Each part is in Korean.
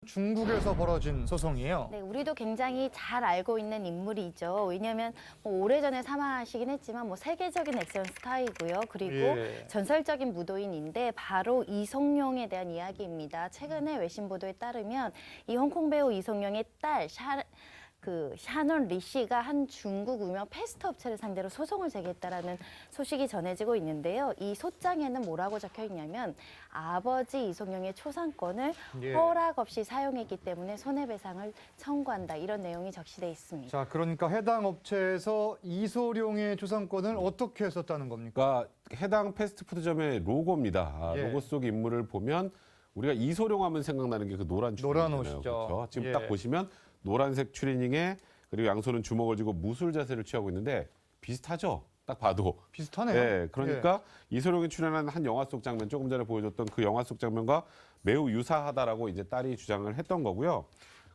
중국에서 벌어진 소송이에요. 네, 우리도 굉장히 잘 알고 있는 인물이죠. 왜냐하면 오래전에 사망하시긴 했지만 세계적인 액션 스타이고요. 그리고 예. 전설적인 무도인인데 바로 이성룡에 대한 이야기입니다. 최근에 외신 보도에 따르면 이 홍콩 배우 이성룡의 딸 샤넌 리 씨가 한 중국 유명 패스트 업체를 상대로 소송을 제기했다라는 소식이 전해지고 있는데요. 이 소장에는 뭐라고 적혀 있냐면 아버지 이성룡의 초상권을 예. 허락 없이 사용했기 때문에 손해배상을 청구한다. 이런 내용이 적시돼 있습니다. 자, 그러니까 해당 업체에서 이소룡의 초상권을 어떻게 썼다는 겁니까? 그러니까 해당 패스트푸드점의 로고입니다. 예. 로고 속 인물을 보면 우리가 이소룡 하면 생각나는 게 그 노란 노란 추리닝이잖아요. 옷이죠. 그렇죠? 지금 예. 딱 보시면 노란색 추리닝에 그리고 양손은 주먹을 쥐고 무술 자세를 취하고 있는데 비슷하죠? 딱 봐도. 비슷하네요. 네, 그러니까 이소룡이 출연한 한 영화 속 장면, 조금 전에 보여줬던 그 영화 속 장면과 매우 유사하다라고 이제 딸이 주장을 했던 거고요.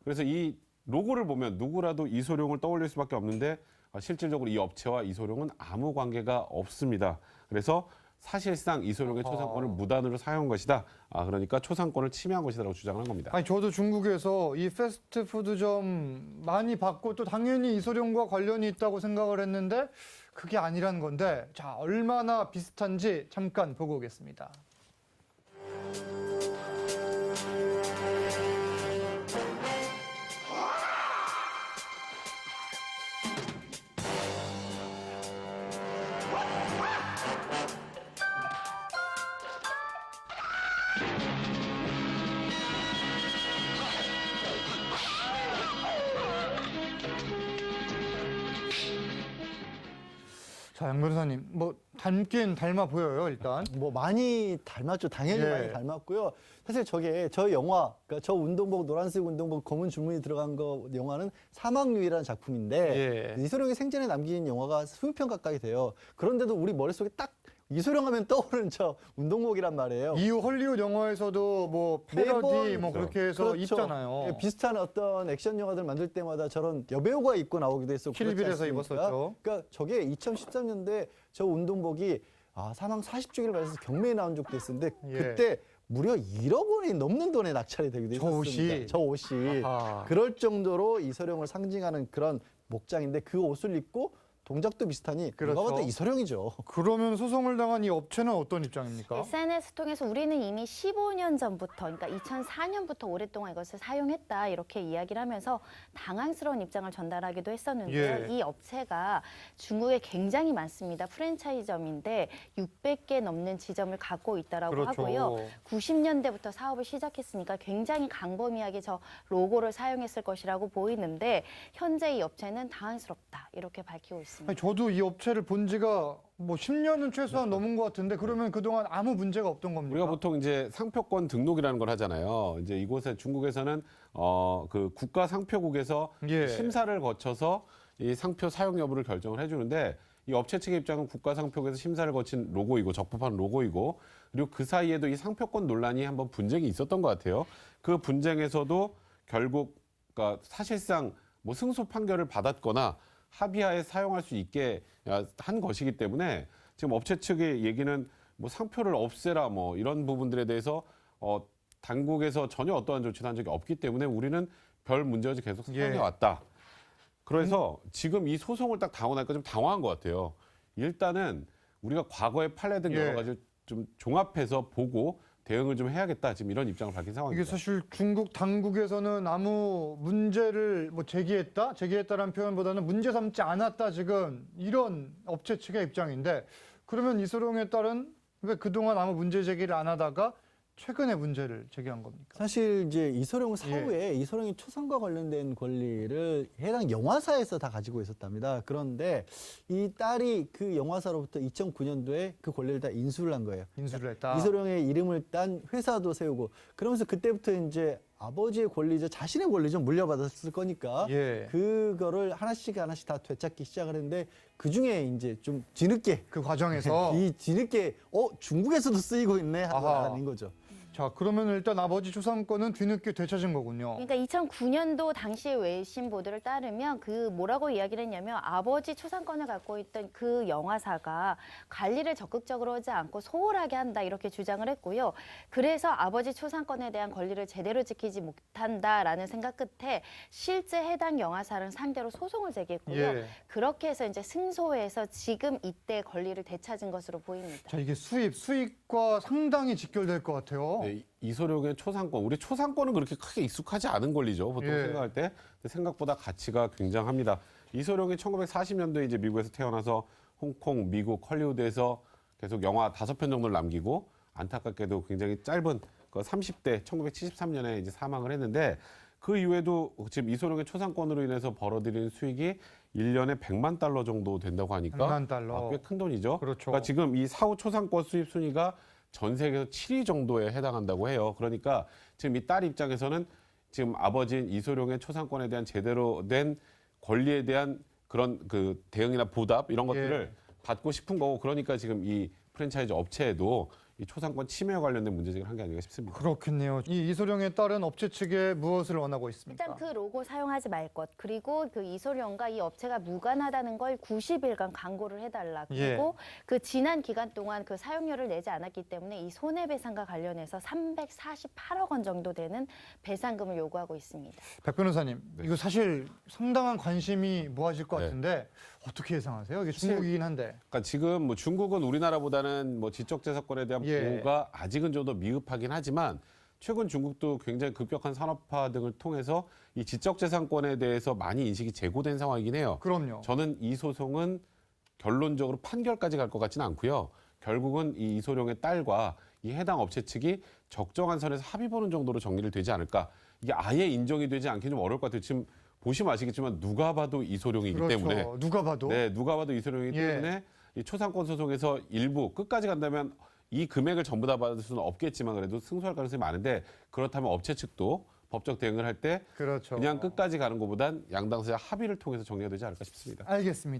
그래서 이 로고를 보면 누구라도 이소룡을 떠올릴 수밖에 없는데 실질적으로 이 업체와 이소룡은 아무 관계가 없습니다. 그래서 사실상 이소룡의 초상권을 무단으로 사용한 것이다. 그러니까 초상권을 침해한 것이다라고 주장을 한 겁니다. 아니, 저도 중국에서 이 패스트푸드점 많이 봤고 또 당연히 이소룡과 관련이 있다고 생각을 했는데 그게 아니라는 건데, 자, 얼마나 비슷한지 잠깐 보고 오겠습니다. 자, 양 변호사님, 닮긴 닮아 보여요, 일단. 많이 닮았죠. 당연히 예. 많이 닮았고요. 사실 저 영화, 그러니까 저 운동복, 노란색 운동복, 검은 줄무늬 들어간 거 영화는 사막유이라는 작품인데 예. 이소룡이 생전에 남긴 영화가 20편 가까이 돼요. 그런데도 우리 머릿속에 딱 이소룡 하면 떠오르는 저 운동복이란 말이에요. 이후 헐리우드 영화에서도 패러디 매번 그렇게 해서 그렇죠. 입잖아요. 예, 비슷한 어떤 액션 영화들 만들 때마다 저런 여배우가 입고 나오기도 했었고 킬빌에서 그렇지 않습니까? 입었었죠. 그러니까 저게 2013년도에 저 운동복이 사망 40주기를 맞아서 경매에 나온 적도 있었는데 예. 그때 무려 1억 원이 넘는 돈에 낙찰이 되기도 저 했었습니다. 옷이? 저 옷이. 아하. 그럴 정도로 이소룡을 상징하는 그런 목장인데 그 옷을 입고 동작도 비슷하니 그렇죠. 누가 봐도 이소룡이죠. 그러면 소송을 당한 이 업체는 어떤 입장입니까? SNS 통해서 우리는 이미 15년 전부터, 그러니까 2004년부터 오랫동안 이것을 사용했다 이렇게 이야기를 하면서 당황스러운 입장을 전달하기도 했었는데요. 예. 이 업체가 중국에 굉장히 많습니다. 프랜차이즈점인데 600개 넘는 지점을 갖고 있다라고 그렇죠. 하고요. 90년대부터 사업을 시작했으니까 굉장히 광범위하게 저 로고를 사용했을 것이라고 보이는데 현재 이 업체는 당황스럽다 이렇게 밝히고 있습니다. 아니, 저도 이 업체를 본 지가 10년은 최소한 넘은 것 같은데 그러면 그동안 아무 문제가 없던 겁니까? 우리가 보통 이제 상표권 등록이라는 걸 하잖아요. 이제 이곳에 중국에서는 그 국가 상표국에서 예. 심사를 거쳐서 이 상표 사용 여부를 결정을 해주는데 이 업체 측의 입장은 국가 상표국에서 심사를 거친 로고이고 적법한 로고이고 그리고 그 사이에도 이 상표권 논란이 한번 분쟁이 있었던 것 같아요. 그 분쟁에서도 결국 그러니까 사실상 승소 판결을 받았거나 합의하에 사용할 수 있게 한 것이기 때문에 지금 업체 측의 얘기는 상표를 없애라 이런 부분들에 대해서 당국에서 전혀 어떠한 조치를 한 적이 없기 때문에 우리는 별 문제 없이 계속 사용해 왔다. 그래서 지금 이 소송을 딱 당하고 나니까 좀 당황한 것 같아요. 일단은 우리가 과거에 판례된 여러 가지 좀 종합해서 보고 대응을 좀 해야겠다. 지금 이런 입장을 밝힌 상황입니다. 이게 사실 중국 당국에서는 아무 문제를 제기했다라는 표현보다는 문제 삼지 않았다 지금 이런 업체 측의 입장인데 그러면 이소룡의 딸은 왜 그동안 아무 문제 제기를 안 하다가 최근에 문제를 제기한 겁니까? 사실 이제 이소룡 사후에 이소룡이 초상과 관련된 권리를 해당 영화사에서 다 가지고 있었답니다. 그런데 이 딸이 그 영화사로부터 2009년도에 그 권리를 다 인수를 한 거예요. 인수를 했다. 이소룡의 이름을 딴 회사도 세우고 그러면서 그때부터 이제 아버지의 권리죠, 자신의 권리죠 물려받았을 거니까 예. 그거를 하나씩 다 되찾기 시작을 했는데 그 중에 이제 좀 뒤늦게 그 과정에서 이 뒤늦게 중국에서도 쓰이고 있네 하고 아하. 알아낸 거죠. 자, 그러면 일단 아버지 초상권은 뒤늦게 되찾은 거군요. 그러니까 2009년도 당시 외신 보도를 따르면 그 뭐라고 이야기를 했냐면 아버지 초상권을 갖고 있던 그 영화사가 관리를 적극적으로 하지 않고 소홀하게 한다 이렇게 주장을 했고요. 그래서 아버지 초상권에 대한 권리를 제대로 지키지 못한다라는 생각 끝에 실제 해당 영화사를 상대로 소송을 제기했고요. 예. 그렇게 해서 이제 승소해서 지금 이때 권리를 되찾은 것으로 보입니다. 자, 이게 수익과 상당히 직결될 것 같아요. 네, 이소룡의 초상권, 우리 초상권은 그렇게 크게 익숙하지 않은 권리죠. 보통 예. 생각할 때. 근데 생각보다 가치가 굉장합니다. 이소룡이 1940년도에 이제 미국에서 태어나서 홍콩, 미국, 헐리우드에서 계속 영화 5편 정도를 남기고 안타깝게도 굉장히 짧은 그 30대 1973년에 이제 사망을 했는데 그 이후에도 지금 이소룡의 초상권으로 인해서 벌어들인 수익이 1년에 100만 달러 정도 된다고 하니까 100만 달러. 꽤 큰 돈이죠. 그렇죠. 그러니까 지금 이 사후 초상권 수입 순위가 전 세계에서 7위 정도에 해당한다고 해요. 그러니까 지금 이 딸 입장에서는 지금 아버지인 이소룡의 초상권에 대한 제대로 된 권리에 대한 그런 그 대응이나 보답 이런 것들을 받고 싶은 거고 그러니까 지금 이 프랜차이즈 업체에도 이 초상권 침해와 관련된 문제 제기를 한 게 아닌가 싶습니다. 그렇겠네요. 이 이소룡의 딸은 업체 측에 무엇을 원하고 있습니까? 일단 그 로고 사용하지 말 것, 그리고 그 이소룡과 이 업체가 무관하다는 걸 90일간 광고를 해달라. 그리고 그 지난 기간 동안 그 사용료를 내지 않았기 때문에 이 손해배상과 관련해서 348억 원 정도 되는 배상금을 요구하고 있습니다. 백 변호사님, 이거 사실 상당한 관심이 모아질 것 네. 같은데 어떻게 예상하세요? 이게 중국이긴 한데. 그러니까 지금 뭐 중국은 우리나라보다는 뭐 지적재산권에 대한 보호가 아직은 좀 더 미흡하긴 하지만 최근 중국도 굉장히 급격한 산업화 등을 통해서 이 지적재산권에 대해서 많이 인식이 제고된 상황이긴 해요. 그럼요. 저는 이 소송은 결론적으로 판결까지 갈 것 같지는 않고요. 결국은 이 이소룡의 딸과 이 해당 업체 측이 적정한 선에서 합의 보는 정도로 정리를 되지 않을까. 이게 아예 인정이 되지 않기 좀 어려울 것 같아요. 지금 보시면 아시겠지만 누가 봐도 이소룡이기 그렇죠. 때문에 누가 봐도. 네, 누가 봐도 이소룡이기 때문에 이 초상권 소송에서 일부 끝까지 간다면 이 금액을 전부 다 받을 수는 없겠지만 그래도 승소할 가능성이 많은데 그렇다면 업체 측도 법적 대응을 할 때 그렇죠. 그냥 끝까지 가는 것보단 양당사의 합의를 통해서 정리가 되지 않을까 싶습니다. 알겠습니다.